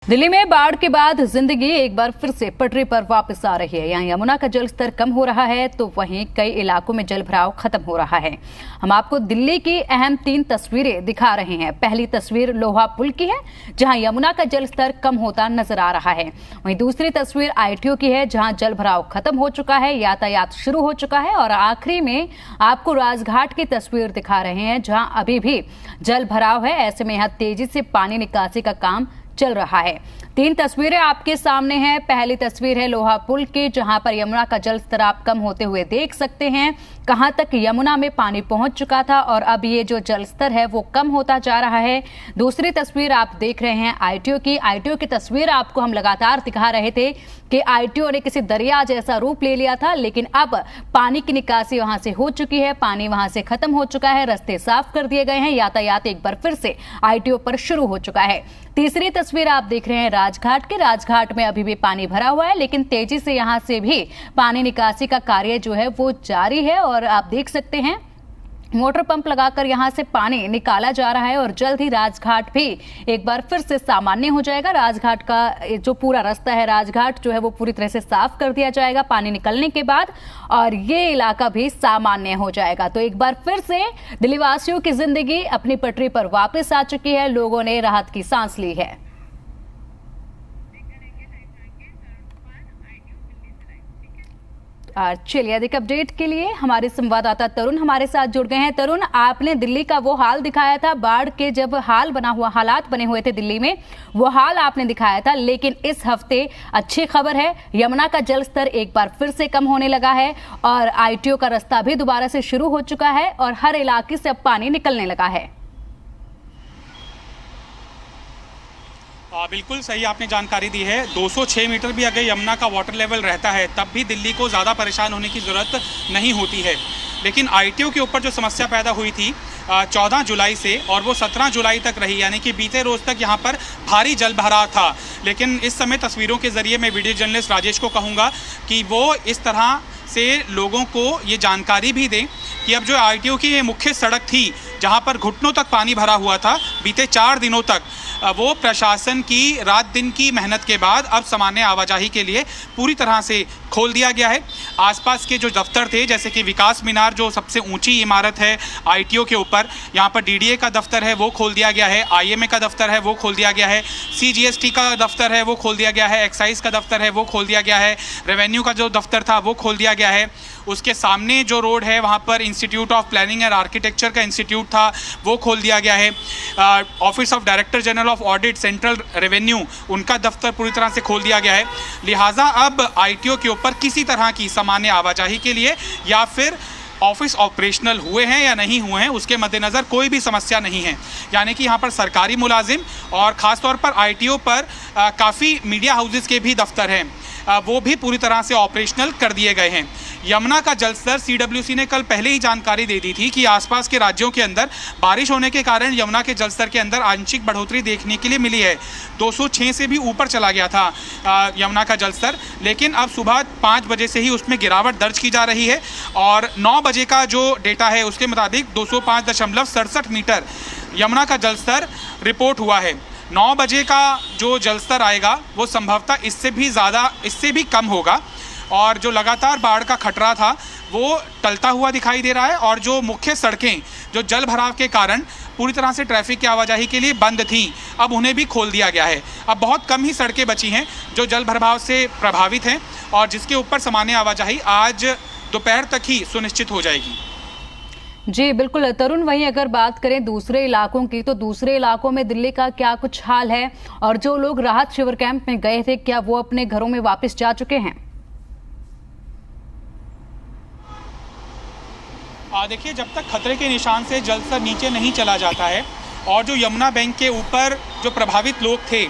दिल्ली में बाढ़ के बाद जिंदगी एक बार फिर से पटरी पर वापस आ रही है। यहाँ यमुना का जल स्तर कम हो रहा है तो वहीं कई इलाकों में जल भराव खत्म हो रहा है। हम आपको दिल्ली की अहम 3 तस्वीरें दिखा रहे हैं। पहली तस्वीर लोहा पुल की है, जहां यमुना का जल स्तर कम होता नजर आ रहा है। वहीं दूसरी तस्वीर ITO की है, जहां जल भराव खत्म हो चुका है, यातायात शुरू हो चुका है। और आखिरी में आपको राजघाट की तस्वीर दिखा रहे हैं, जहां अभी भी जल भराव है। ऐसे में यहाँ तेजी से पानी निकासी का काम चल रहा है। 3 तस्वीरें आपके सामने हैं। पहली तस्वीर है लोहा पुल की, जहां पर यमुना का जल स्तर आप कम होते हुए देख सकते हैं। कहां तक यमुना में पानी पहुंच चुका था और अब ये जो जल स्तर है वो कम होता जा रहा है। दूसरी तस्वीर आप देख रहे हैं ITO की तस्वीर आपको हम लगातार दिखा रहे थे कि ITO ने किसी दरिया जैसा रूप ले लिया था, लेकिन अब पानी की निकासी वहां से हो चुकी है। पानी वहां से खत्म हो चुका है, रास्ते साफ कर दिए गए हैं, यातायात एक बार फिर से ITO पर शुरू हो चुका है। तीसरी तस्वीर आप देख रहे हैं राजघाट की। राजघाट में अभी भी पानी भरा हुआ है, लेकिन तेजी से यहां से भी पानी निकासी का कार्य जो है वो जारी है। और आप देख सकते हैं मोटर पंप लगाकर यहां से पानी निकाला जा रहा है और जल्द ही राजघाट भी एक बार फिर से सामान्य हो जाएगा। राजघाट का जो पूरा रास्ता है, राजघाट जो है वो पूरी तरह से साफ कर दिया जाएगा पानी निकलने के बाद, और ये इलाका भी सामान्य हो जाएगा। तो एक बार फिर से दिल्ली वासियों की जिंदगी अपनी पटरी पर वापस आ चुकी है। लोगों ने राहत की सांस ली है। चलिए, अधिक अपडेट के लिए हमारे संवाददाता तरुण हमारे साथ जुड़ गए हैं। तरुण, आपने दिल्ली का वो हाल दिखाया था, बाढ़ के जब हालात बने हुए थे दिल्ली में, वो हाल आपने दिखाया था। लेकिन इस हफ्ते अच्छी खबर है, यमुना का जल स्तर एक बार फिर से कम होने लगा है और ITO का रास्ता भी दोबारा से शुरू हो चुका है और हर इलाके से अब पानी निकलने लगा है। बिल्कुल सही आपने जानकारी दी है। 206 मीटर भी अगर यमुना का वाटर लेवल रहता है तब भी दिल्ली को ज़्यादा परेशान होने की ज़रूरत नहीं होती है। लेकिन ITO के ऊपर जो समस्या पैदा हुई थी 14 जुलाई से, और वो 17 जुलाई तक रही, यानी कि बीते रोज़ तक यहाँ पर भारी जल भराव था। लेकिन इस समय तस्वीरों के ज़रिए मैं वीडियो जर्नलिस्ट राजेश को कहूँगा कि वो इस तरह से लोगों को ये जानकारी भी दें कि अब जो ITO की ये मुख्य सड़क थी, जहाँ पर घुटनों तक पानी भरा हुआ था बीते 4 दिनों तक, वो प्रशासन की रात दिन की मेहनत के बाद अब सामान्य आवाजाही के लिए पूरी तरह से खोल दिया गया है। आसपास के जो दफ्तर थे, जैसे कि विकास मीनार जो सबसे ऊंची इमारत है ITO के ऊपर, यहाँ पर DDA का दफ्तर है वो खोल दिया गया है, IMA का दफ्तर है वो खोल दिया गया है, CGST का दफ्तर है वो खोल दिया गया है, एक्साइज का दफ्तर है वो खोल दिया गया है, रेवेन्यू का जो दफ्तर था वो खोल दिया गया है। उसके सामने जो रोड है वहाँ पर institute of planning and architecture का इंस्टीट्यूट था वो खोल दिया गया है। Office of director general of audit, central revenue, उनका दफ्तर पूरी तरह से खोल दिया गया है। लिहाजा अब ITO के ऊपर किसी तरह की सामान्य आवाजाही के लिए या फिर ऑफिस ऑपरेशनल हुए हैं या नहीं हुए हैं, उसके मद्देनज़र कोई भी समस्या नहीं है। यानी कि यहाँ पर सरकारी मुलाजिम और ख़ास तौर पर ITO पर काफ़ी मीडिया हाउसेस के भी दफ्तर हैं, वो भी पूरी तरह से ऑपरेशनल कर दिए गए हैं। यमुना का जल स्तर CWC ने कल पहले ही जानकारी दे दी थी कि आसपास के राज्यों के अंदर बारिश होने के कारण यमुना के जल स्तर के अंदर आंशिक बढ़ोतरी देखने के लिए मिली है। 206 से भी ऊपर चला गया था यमुना का जल स्तर, लेकिन अब सुबह 5 बजे से ही उसमें गिरावट दर्ज की जा रही है और 9 बजे का जो डेटा है उसके मुताबिक 205.67 मीटर यमुना का जल स्तर रिपोर्ट हुआ है। 9 बजे का जो जल स्तर आएगा वो संभवतः इससे भी ज़्यादा, इससे भी कम होगा और जो लगातार बाढ़ का खतरा था वो टलता हुआ दिखाई दे रहा है। और जो मुख्य सड़कें जो जल भराव के कारण पूरी तरह से ट्रैफिक की आवाजाही के लिए बंद थीं, अब उन्हें भी खोल दिया गया है। अब बहुत कम ही सड़कें बची हैं जो जल भराव से प्रभावित हैं और जिसके ऊपर सामान्य आवाजाही आज दोपहर तक ही सुनिश्चित हो जाएगी। जी बिल्कुल तरुण, वहीं अगर बात करें दूसरे इलाकों की, तो दूसरे इलाकों में दिल्ली का क्या कुछ हाल है और जो लोग राहत शिविर कैंप में गए थे, क्या वो अपने घरों में वापस जा चुके हैं? देखिए, जब तक खतरे के निशान से जल स्तर नीचे नहीं चला जाता है और जो यमुना बैंक के ऊपर जो प्रभावित लोग थे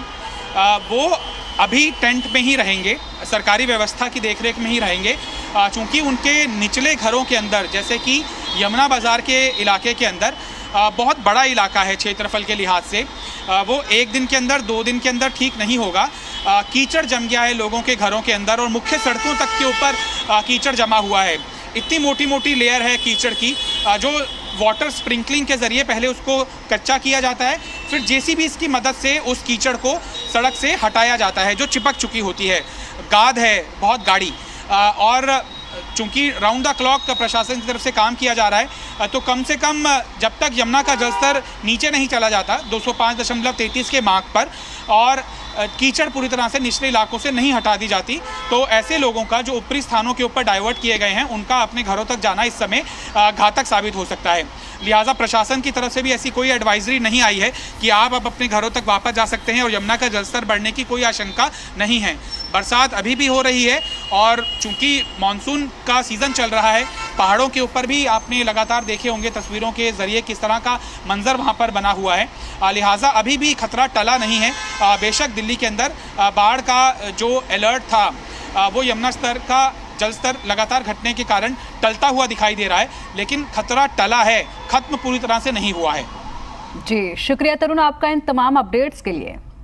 वो अभी टेंट में ही रहेंगे, सरकारी व्यवस्था की देखरेख में ही रहेंगे, चूँकि उनके निचले घरों के अंदर, जैसे कि यमुना बाज़ार के इलाके के अंदर बहुत बड़ा इलाका है क्षेत्रफल के लिहाज से, वो 1 दिन के अंदर 2 दिन के अंदर ठीक नहीं होगा। कीचड़ जम गया है लोगों के घरों के अंदर और मुख्य सड़कों तक के ऊपर कीचड़ जमा हुआ है। इतनी मोटी मोटी लेयर है कीचड़ की, जो वाटर स्प्रिंकलिंग के ज़रिए पहले उसको कच्चा किया जाता है, फिर जेसीबीज की मदद से उस कीचड़ को सड़क से हटाया जाता है जो चिपक चुकी होती है। गाद है बहुत गाड़ी, और चूंकि राउंड द क्लॉक प्रशासन की तरफ से काम किया जा रहा है, तो कम से कम जब तक यमुना का जलस्तर नीचे नहीं चला जाता 205.33 के मार्क पर और कीचड़ पूरी तरह से निचले इलाकों से नहीं हटा दी जाती, तो ऐसे लोगों का जो ऊपरी स्थानों के ऊपर डाइवर्ट किए गए हैं उनका अपने घरों तक जाना इस समय घातक साबित हो सकता है। लिहाजा प्रशासन की तरफ से भी ऐसी कोई एडवाइजरी नहीं आई है कि आप अब अपने घरों तक वापस जा सकते हैं और यमुना का जलस्तर बढ़ने की कोई आशंका नहीं है। बरसात अभी भी हो रही है और चूंकि मानसून का सीज़न चल रहा है, पहाड़ों के ऊपर भी आपने लगातार देखे होंगे तस्वीरों के ज़रिए किस तरह का मंजर वहाँ पर बना हुआ है। लिहाजा अभी भी खतरा टला नहीं है। बेशक दिल्ली के अंदर बाढ़ का जो अलर्ट था वो यमुना स्तर का जलस्तर लगातार घटने के कारण टलता हुआ दिखाई दे रहा है, लेकिन खतरा टला है, खत्म पूरी तरह से नहीं हुआ है। जी शुक्रिया तरुण आपका इन तमाम अपडेट्स के लिए।